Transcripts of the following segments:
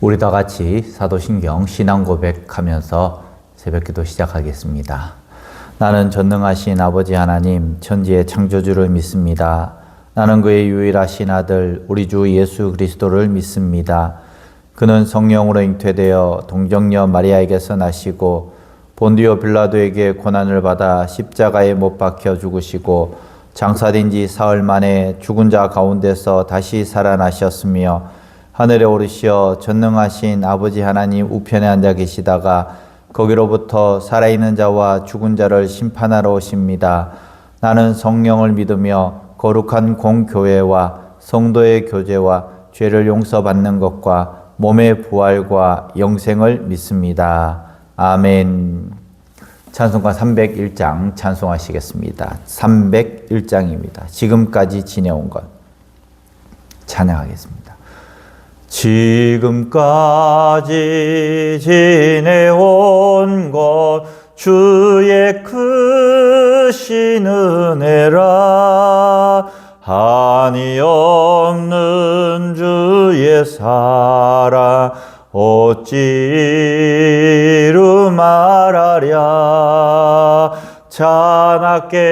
우리 다 같이 사도신경 신앙 고백하면서 새벽기도 시작하겠습니다. 나는 전능하신 아버지 하나님 천지의 창조주를 믿습니다. 나는 그의 유일하신 아들 우리 주 예수 그리스도를 믿습니다. 그는 성령으로 잉태되어 동정녀 마리아에게서 나시고 본디오 빌라도에게 고난을 받아 십자가에 못 박혀 죽으시고 장사된 지 사흘 만에 죽은 자 가운데서 다시 살아나셨으며 하늘에 오르시어 전능하신 아버지 하나님 우편에 앉아 계시다가 거기로부터 살아있는 자와 죽은 자를 심판하러 오십니다. 나는 성령을 믿으며 거룩한 공교회와 성도의 교제와 죄를 용서받는 것과 몸의 부활과 영생을 믿습니다. 아멘. 찬송가 301장 찬송하시겠습니다. 301장입니다. 지금까지 지내온 것 찬양하겠습니다. 지금까지 지내온 것 주의 크신 은혜라 한이 없는 주의 사랑 어찌루 말하랴 자나깨나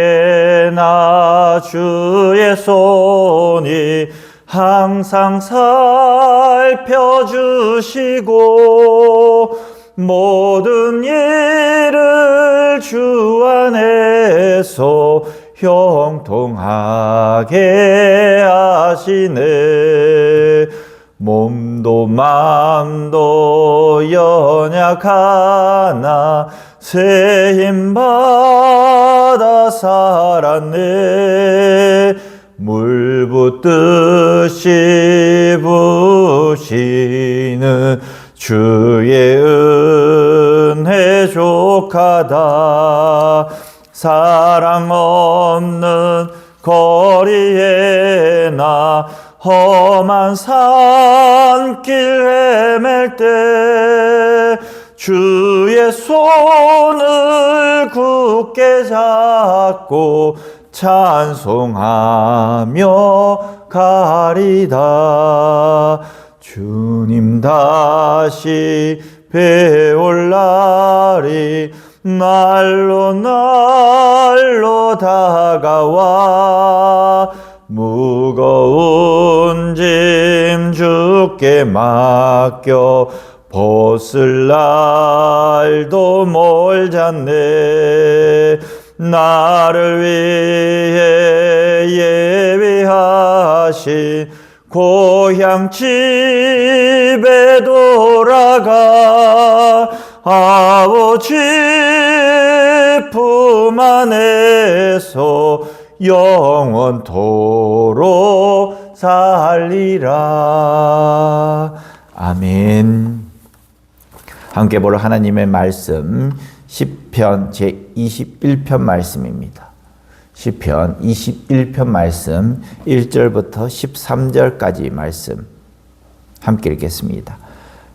주의 손이 항상 살펴주시고 모든 일을 주 안에서 형통하게 하시네. 몸도 마음도 연약하나 새 힘 받아 살았네. 물 붓듯이 부시는 주의 은혜 족하다. 사랑 없는 거리에 나 험한 산길 헤맬 때 주의 손을 굳게 잡고 찬송하며 가리다. 주님 다시 배올 날이 날로 날로 다가와 무거운 짐 주께 맡겨 벗을 날도 멀잖네. 나를 위해 예비하신 고향 집에 돌아가 아버지 품 안에서 영원토록 살리라. 아멘. 함께 볼 하나님의 말씀 시편 제21편 말씀입니다. 시편 21편 말씀 1절부터 13절까지 말씀 함께 읽겠습니다.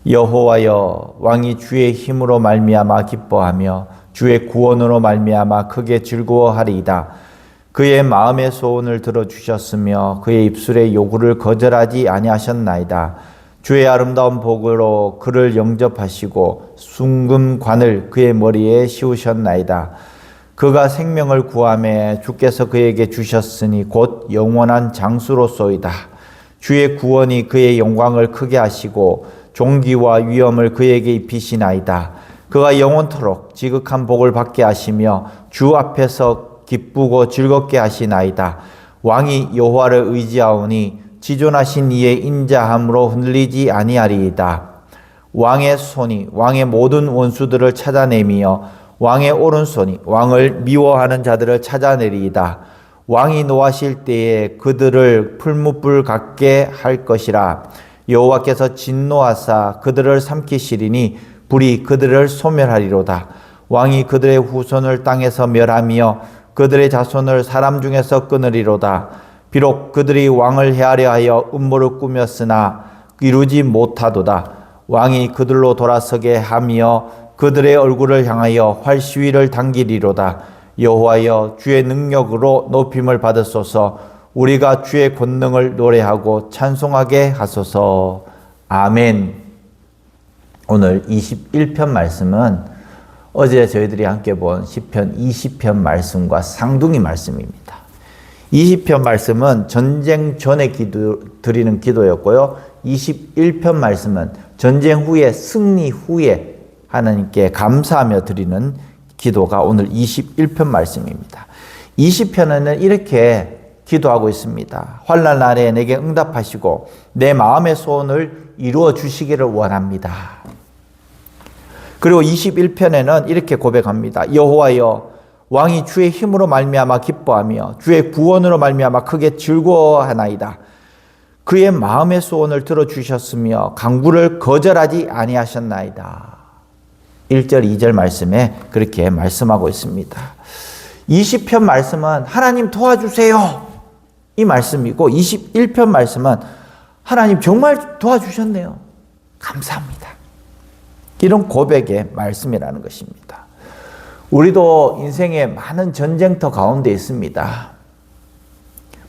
여호와여 왕이 주의 힘으로 말미암아 기뻐하며 주의 구원으로 말미암아 크게 즐거워하리이다. 그의 마음의 소원을 들어주셨으며 그의 입술의 요구를 거절하지 아니하셨나이다. 주의 아름다운 복으로 그를 영접하시고 순금관을 그의 머리에 씌우셨나이다. 그가 생명을 구하매 주께서 그에게 주셨으니 곧 영원한 장수로소이다. 주의 구원이 그의 영광을 크게 하시고 존귀와 위엄을 그에게 입히시나이다. 그가 영원토록 지극한 복을 받게 하시며 주 앞에서 기쁘고 즐겁게 하시나이다. 왕이 여호와를 의지하오니 지존하신 이의 인자함으로 흔들리지 아니하리이다. 왕의 손이 왕의 모든 원수들을 찾아내며 왕의 오른손이 왕을 미워하는 자들을 찾아내리이다. 왕이 노하실 때에 그들을 풀무불 같게 할 것이라. 여호와께서 진노하사 그들을 삼키시리니 불이 그들을 소멸하리로다. 왕이 그들의 후손을 땅에서 멸하며 그들의 자손을 사람 중에서 끊으리로다. 비록 그들이 왕을 해하려 하여 음모를 꾸몄으나 이루지 못하도다. 왕이 그들로 돌아서게 하며 그들의 얼굴을 향하여 활시위를 당기리로다. 여호와여 주의 능력으로 높임을 받으소서. 우리가 주의 권능을 노래하고 찬송하게 하소서. 아멘. 오늘 21편 말씀은 어제 저희들이 함께 본 시편 20편 말씀과 쌍둥이 말씀입니다. 20편 말씀은 전쟁 전에 드리는 기도였고요. 21편 말씀은 전쟁 후에 승리 후에 하나님께 감사하며 드리는 기도가 오늘 21편 말씀입니다. 20편에는 이렇게 기도하고 있습니다. 환난 날에 내게 응답하시고 내 마음의 소원을 이루어 주시기를 원합니다. 그리고 21편에는 이렇게 고백합니다. 여호와여, 왕이 주의 힘으로 말미암아 기뻐하며 주의 구원으로 말미암아 크게 즐거워하나이다. 그의 마음의 소원을 들어주셨으며 간구를 거절하지 아니하셨나이다. 1절 2절 말씀에 그렇게 말씀하고 있습니다. 20편 말씀은 하나님 도와주세요, 이 말씀이고, 21편 말씀은 하나님 정말 도와주셨네요, 감사합니다, 이런 고백의 말씀이라는 것입니다. 우리도 인생의 많은 전쟁터 가운데 있습니다.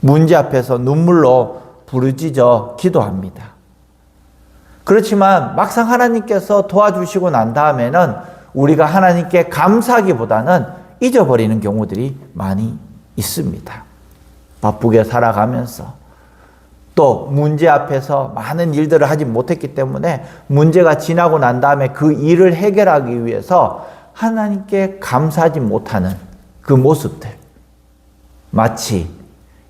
문제 앞에서 눈물로 부르짖어 기도합니다. 그렇지만 막상 하나님께서 도와주시고 난 다음에는 우리가 하나님께 감사하기보다는 잊어버리는 경우들이 많이 있습니다. 바쁘게 살아가면서 또 문제 앞에서 많은 일들을 하지 못했기 때문에 문제가 지나고 난 다음에 그 일을 해결하기 위해서 하나님께 감사하지 못하는 그 모습들, 마치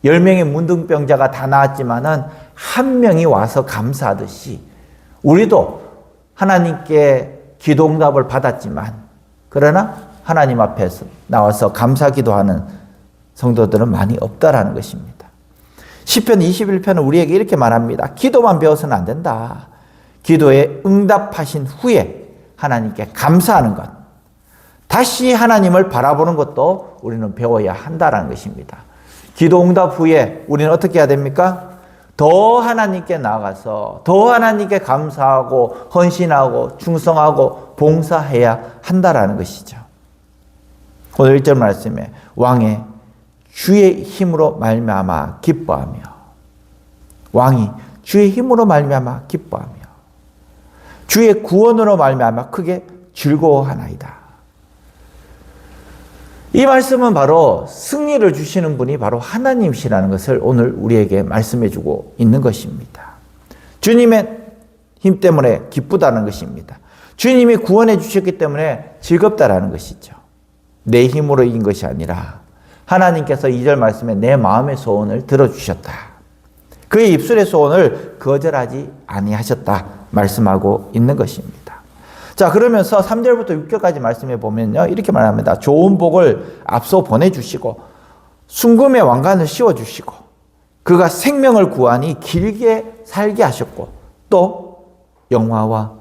10명의 문둥병자가 다 나았지만은 한 명이 와서 감사하듯이 우리도 하나님께 기도 응답을 받았지만 그러나 하나님 앞에서 나와서 감사 기도하는 성도들은 많이 없다라는 것입니다. 시편 21편은 우리에게 이렇게 말합니다. 기도만 배워서는 안 된다. 기도에 응답하신 후에 하나님께 감사하는 것, 다시 하나님을 바라보는 것도 우리는 배워야 한다는 것입니다. 기도 응답 후에 우리는 어떻게 해야 됩니까? 더 하나님께 나아가서 더 하나님께 감사하고 헌신하고 충성하고 봉사해야 한다는 것이죠. 오늘 1절 말씀에 왕의 주의 힘으로 말미암아 기뻐하며, 왕이 주의 힘으로 말미암아 기뻐하며 주의 구원으로 말미암아 크게 즐거워하나이다. 이 말씀은 바로 승리를 주시는 분이 바로 하나님이시라는 것을 오늘 우리에게 말씀해 주고 있는 것입니다. 주님의 힘 때문에 기쁘다는 것입니다. 주님이 구원해 주셨기 때문에 즐겁다라는 것이죠. 내 힘으로 이긴 것이 아니라 하나님께서 2절 말씀에 내 마음의 소원을 들어주셨다. 그의 입술의 소원을 거절하지 아니하셨다 말씀하고 있는 것입니다. 자, 그러면서 3절부터 6절까지 말씀해 보면요, 이렇게 말합니다. 좋은 복을 앞서 보내주시고 순금의 왕관을 씌워주시고 그가 생명을 구하니 길게 살게 하셨고 또 영화와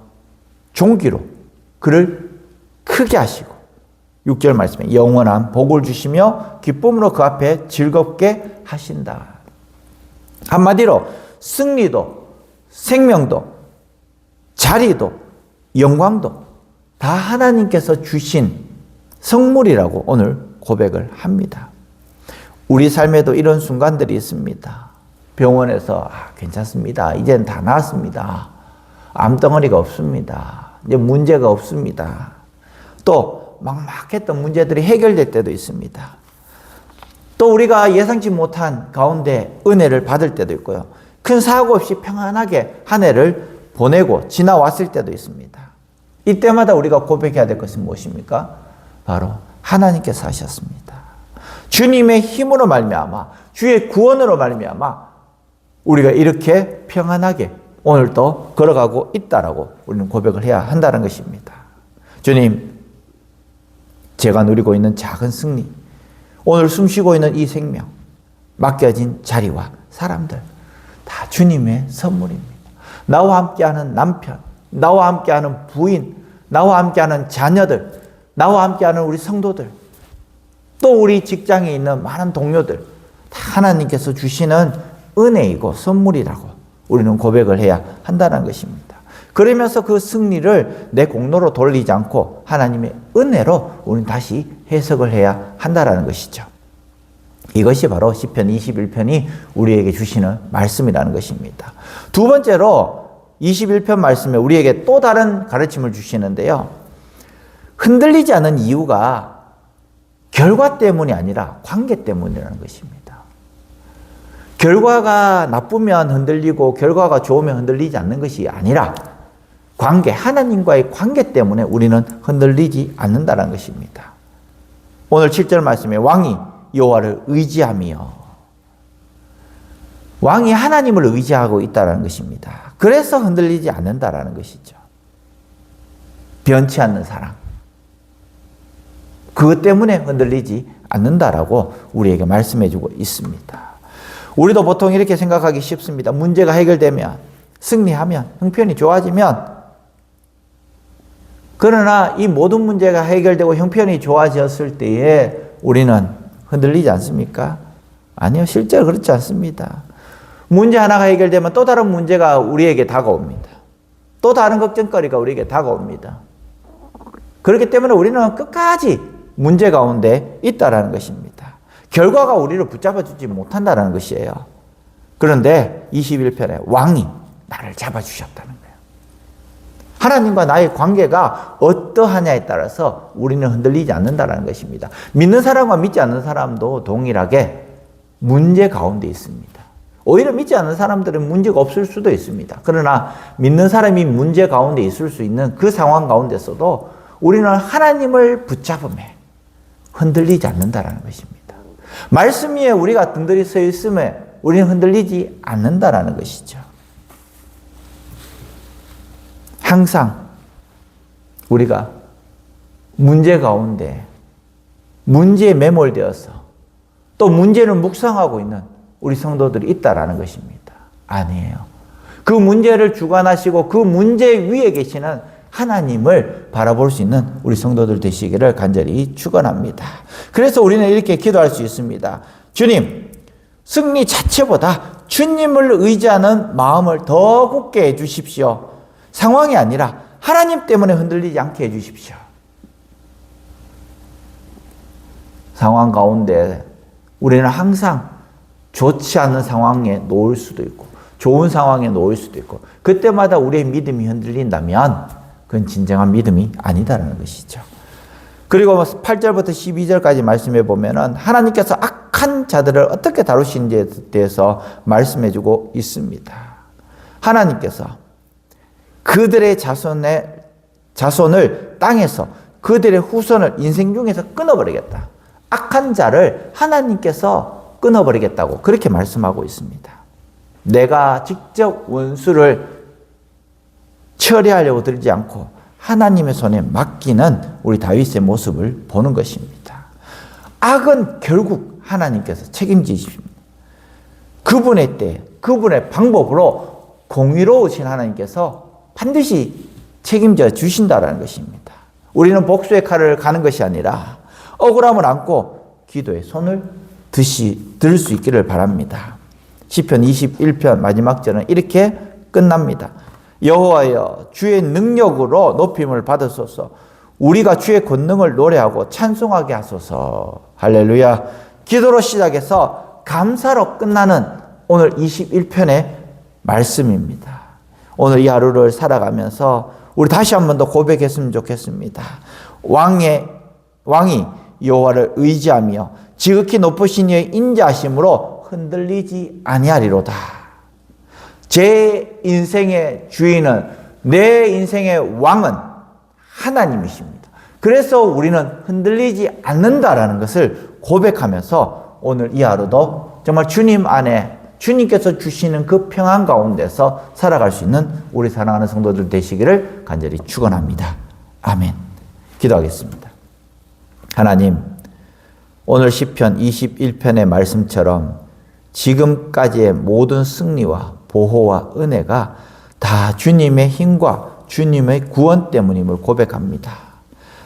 존귀로 그를 크게 하시고, 6절 말씀에 영원한 복을 주시며 기쁨으로 그 앞에 즐겁게 하신다. 한마디로 승리도 생명도 자리도 영광도 다 하나님께서 주신 선물이라고 오늘 고백을 합니다. 우리 삶에도 이런 순간들이 있습니다. 병원에서 괜찮습니다, 이제는 다 나았습니다, 암덩어리가 없습니다, 이제 문제가 없습니다. 또 막막했던 문제들이 해결될 때도 있습니다. 또 우리가 예상치 못한 가운데 은혜를 받을 때도 있고요. 큰 사고 없이 평안하게 한 해를 보내고 지나왔을 때도 있습니다. 이때마다 우리가 고백해야 될 것은 무엇입니까? 바로 하나님께서 하셨습니다. 주님의 힘으로 말미암아 주의 구원으로 말미암아 우리가 이렇게 평안하게 오늘도 걸어가고 있다라고 우리는 고백을 해야 한다는 것입니다. 주님, 제가 누리고 있는 작은 승리, 오늘 숨쉬고 있는 이 생명, 맡겨진 자리와 사람들 다 주님의 선물입니다. 나와 함께하는 남편, 나와 함께하는 부인, 나와 함께하는 자녀들, 나와 함께하는 우리 성도들, 또 우리 직장에 있는 많은 동료들 다 하나님께서 주시는 은혜이고 선물이라고 우리는 고백을 해야 한다는 것입니다. 그러면서 그 승리를 내 공로로 돌리지 않고 하나님의 은혜로 우리는 다시 해석을 해야 한다는 것이죠. 이것이 바로 시편 21편이 우리에게 주시는 말씀이라는 것입니다. 두 번째로 21편 말씀에 우리에게 또 다른 가르침을 주시는데요. 흔들리지 않은 이유가 결과 때문이 아니라 관계 때문이라는 것입니다. 결과가 나쁘면 흔들리고 결과가 좋으면 흔들리지 않는 것이 아니라 관계, 하나님과의 관계 때문에 우리는 흔들리지 않는다는 것입니다. 오늘 7절 말씀에 왕이 여호와를 의지하며, 왕이 하나님을 의지하고 있다는 것입니다. 그래서 흔들리지 않는다라는 것이죠. 변치 않는 사랑. 그것 때문에 흔들리지 않는다라고 우리에게 말씀해주고 있습니다. 우리도 보통 이렇게 생각하기 쉽습니다. 문제가 해결되면, 승리하면, 형편이 좋아지면, 그러나 이 모든 문제가 해결되고 형편이 좋아졌을 때에 우리는 흔들리지 않습니까? 아니요, 실제로 그렇지 않습니다. 문제 하나가 해결되면 또 다른 문제가 우리에게 다가옵니다. 또 다른 걱정거리가 우리에게 다가옵니다. 그렇기 때문에 우리는 끝까지 문제 가운데 있다라는 것입니다. 결과가 우리를 붙잡아주지 못한다는 것이에요. 그런데 21편에 왕이 나를 잡아주셨다는 거예요. 하나님과 나의 관계가 어떠하냐에 따라서 우리는 흔들리지 않는다는 것입니다. 믿는 사람과 믿지 않는 사람도 동일하게 문제 가운데 있습니다. 오히려 믿지 않는 사람들은 문제가 없을 수도 있습니다. 그러나 믿는 사람이 문제 가운데 있을 수 있는 그 상황 가운데서도 우리는 하나님을 붙잡음에 흔들리지 않는다는 것입니다. 말씀 위에 우리가 든든히 서 있음에 우리는 흔들리지 않는다는 것이죠. 항상 우리가 문제 가운데 문제에 매몰되어서 또 문제를 묵상하고 있는 우리 성도들이 있다라는 것입니다. 아니에요. 그 문제를 주관하시고 그 문제 위에 계시는 하나님을 바라볼 수 있는 우리 성도들 되시기를 간절히 축원합니다. 그래서 우리는 이렇게 기도할 수 있습니다. 주님, 승리 자체보다 주님을 의지하는 마음을 더 굳게 해주십시오. 상황이 아니라 하나님 때문에 흔들리지 않게 해주십시오. 상황 가운데 우리는 항상 좋지 않은 상황에 놓을 수도 있고 좋은 상황에 놓일 수도 있고 그때마다 우리의 믿음이 흔들린다면 그건 진정한 믿음이 아니다라는 것이죠. 그리고 8절부터 12절까지 말씀해 보면은 하나님께서 악한 자들을 어떻게 다루시는지에 대해서 말씀해 주고 있습니다. 하나님께서 그들의 자손을 땅에서 그들의 후손을 인생 중에서 끊어버리겠다. 악한 자를 하나님께서 끊어버리겠다고 그렇게 말씀하고 있습니다. 내가 직접 원수를 처리하려고 들지 않고 하나님의 손에 맡기는 우리 다윗의 모습을 보는 것입니다. 악은 결국 하나님께서 책임지십니다. 그분의 때, 그분의 방법으로 공의로우신 하나님께서 반드시 책임져 주신다는 것입니다. 우리는 복수의 칼을 가는 것이 아니라 억울함을 안고 기도의 손을 들 수 있기를 바랍니다. 시편 21편 마지막 절은 이렇게 끝납니다. 여호와여 주의 능력으로 높임을 받으소서. 우리가 주의 권능을 노래하고 찬송하게 하소서. 할렐루야. 기도로 시작해서 감사로 끝나는 오늘 21편의 말씀입니다. 오늘 이 하루를 살아가면서 우리 다시 한 번 더 고백했으면 좋겠습니다. 왕이 여호와를 의지하며 지극히 높으신 이의 인자하심으로 흔들리지 아니하리로다. 제 인생의 주인은, 내 인생의 왕은 하나님이십니다. 그래서 우리는 흔들리지 않는다라는 것을 고백하면서 오늘 이 하루도 정말 주님 안에 주님께서 주시는 그 평안 가운데서 살아갈 수 있는 우리 사랑하는 성도들 되시기를 간절히 축원합니다. 아멘. 기도하겠습니다. 하나님, 오늘 시편 21편의 말씀처럼 지금까지의 모든 승리와 보호와 은혜가 다 주님의 힘과 주님의 구원 때문임을 고백합니다.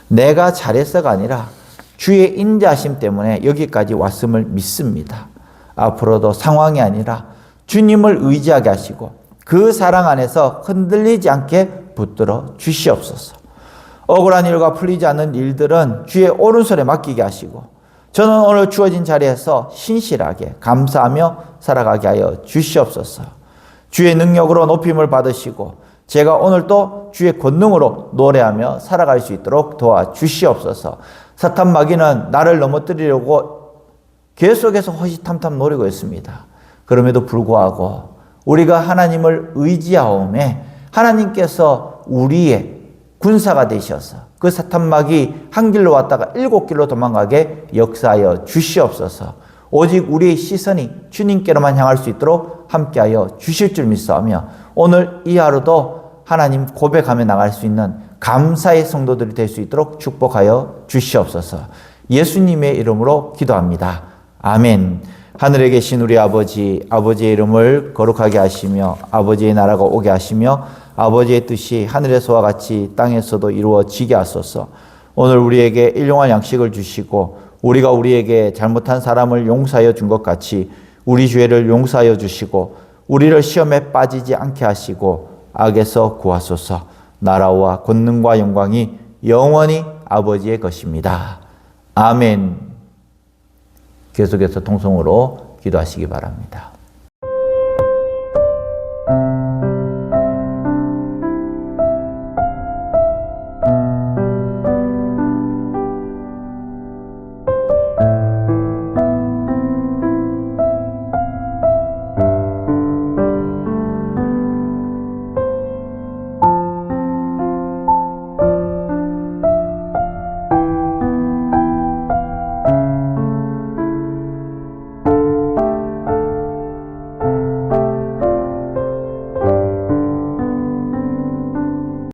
내가 잘해서가 아니라 주의 인자하심 때문에 여기까지 왔음을 믿습니다. 앞으로도 상황이 아니라 주님을 의지하게 하시고 그 사랑 안에서 흔들리지 않게 붙들어 주시옵소서. 억울한 일과 풀리지 않는 일들은 주의 오른손에 맡기게 하시고 저는 오늘 주어진 자리에서 신실하게 감사하며 살아가게 하여 주시옵소서. 주의 능력으로 높임을 받으시고 제가 오늘도 주의 권능으로 노래하며 살아갈 수 있도록 도와주시옵소서. 사탄 마귀는 나를 넘어뜨리려고 계속해서 호시탐탐 노리고 있습니다. 그럼에도 불구하고 우리가 하나님을 의지하오매 하나님께서 우리의 군사가 되셔서 그 사탄 마귀 한 길로 왔다가 7길로 도망가게 역사하여 주시옵소서. 오직 우리의 시선이 주님께로만 향할 수 있도록 함께하여 주실 줄 믿사오며 오늘 이 하루도 하나님 고백하며 나갈 수 있는 감사의 성도들이 될 수 있도록 축복하여 주시옵소서. 예수님의 이름으로 기도합니다. 아멘. 하늘에 계신 우리 아버지, 아버지의 이름을 거룩하게 하시며 아버지의 나라가 오게 하시며 아버지의 뜻이 하늘에서와 같이 땅에서도 이루어지게 하소서. 오늘 우리에게 일용할 양식을 주시고 우리가 우리에게 잘못한 사람을 용서하여 준 것 같이 우리 죄를 용서하여 주시고 우리를 시험에 빠지지 않게 하시고 악에서 구하소서. 나라와 권능과 영광이 영원히 아버지의 것입니다. 아멘. 계속해서 통성으로 기도하시기 바랍니다.